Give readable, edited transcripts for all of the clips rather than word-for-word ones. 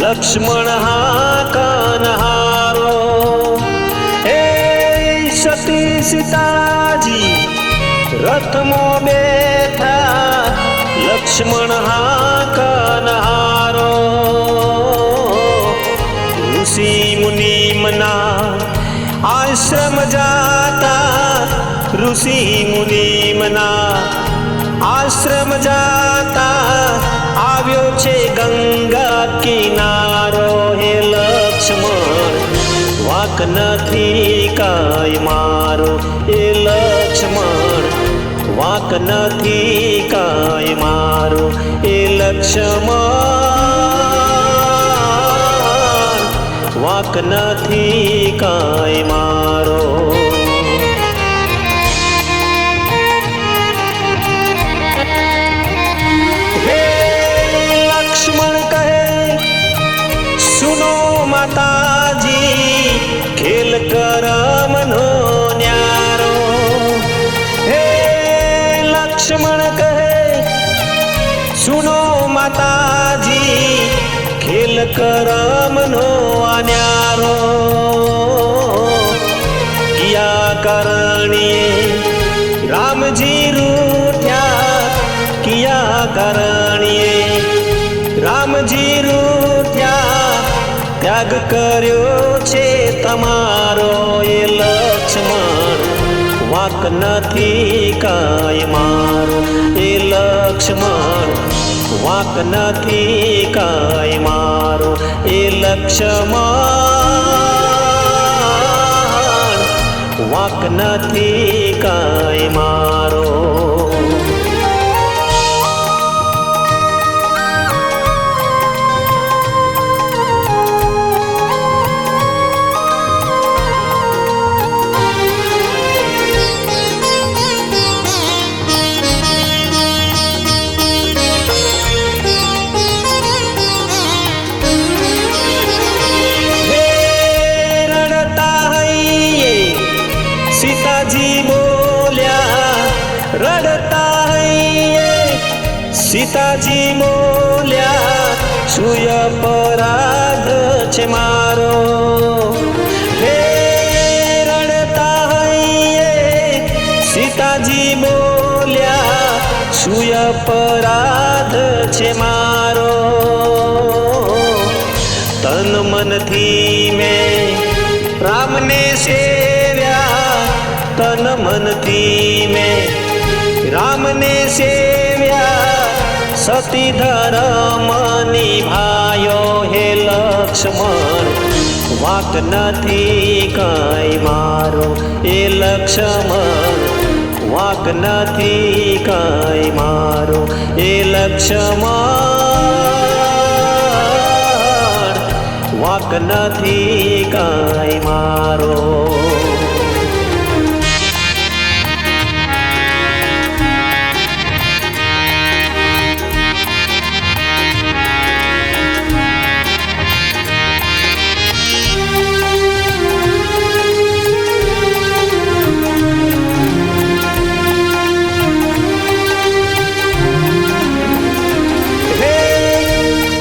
लक्ष्मण हाकनहारो हे सती सीताजी रथमो बेठा लक्ष्मण हाकनहारो ऋषि मुनि मना आश्रम जाता ऋषि मुनि मना आश्रम जाता આવ્યો છે ગંગા કિનારો હે લક્ષ્મણ વાંક નથી કાંઈ મારો હે લક્ષ્મણ વાંક નથી કાંઈ મારો હે લક્ષ્મણ વાંક નથી કાંઈ મારો माताजी खेल करमनो न्यारो हे लक्ष्मण कहे सुनो माताजी खेल करमनो न्यारो किया करणिए रामजी रूठ्या किया करणिए रामजी रूठ्या त्याग कर्यो छे तमारो ए लक्ष्मण वाक नथी कांई मारो ए लक्ष्मण वाक नथी कांई मारो ए लक्ष्मण वाक नथी कांई मारो सीताजी बोल्या रड़ता है सीताजी बोल्या सुय अपराध छे मारो हे रड़ता है सीताजी बोल्या सुय अपराध छे मारो तन मन थी में राम ने सेव्या तन मन थी में राम ने सेव्या सती धर्म निभायो हे लक्ष्मण वाक नथी कांई मारो हे लक्ष्मण वाक नथी कांई मारो हे लक्ष्मण वाक नथी कांई मारो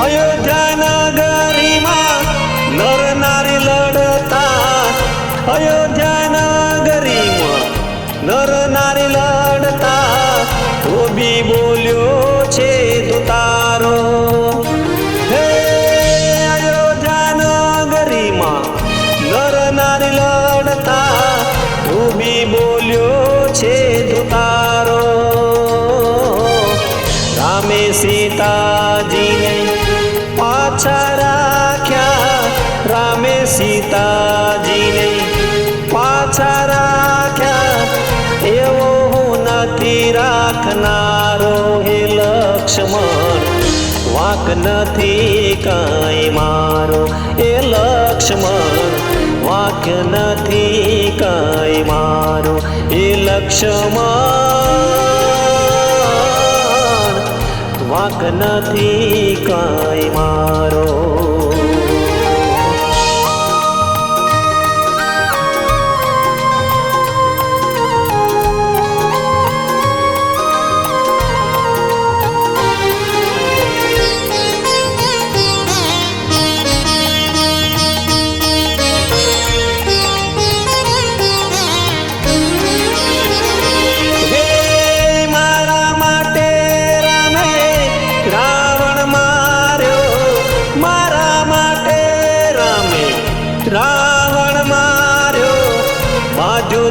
अयोध्या नगरी मां नर नारी लड़ता अयोध्या नगरी मां नर नारी लड़ता तो भी बोल्यो छे दुतारो हे अयोध्या नगरी मां नर नारी लड़ता तो भी बोल्यो छे दुतारो रामे सीताजी ने पाछा राख्या रामे सीताजी ने पाछा राख्या एवो नथी राखनारो हे लक्ष्मण वाक नथी कांई मारो हे लक्ष्मण वाक नथी कांई मारो हे लक्ष्मण वाक नथी कांई मारो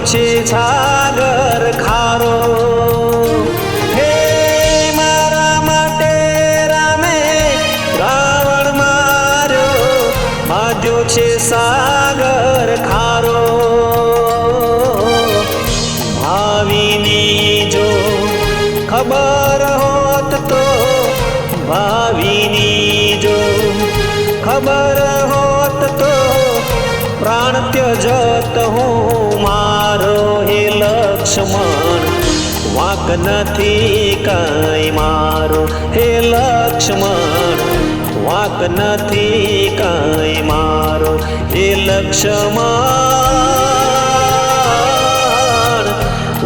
છે સાગર ખારો. હે મારા માટે રામે રાવણ માર્યો, બાંધ્યો છે સાગર ખારો. ભાવીની જો ખબર હોત તો, ભાવીની જો ખબર હોત તો પ્રાણ ત્યજત હું મારો. હે લક્ષ્મણ વાંક નથી કાંઈ મારો. હે લક્ષ્મણ વાંક નથી કાંઈ મારો. હે લક્ષ્મણ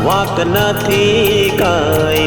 વાંક નથી કાંઈ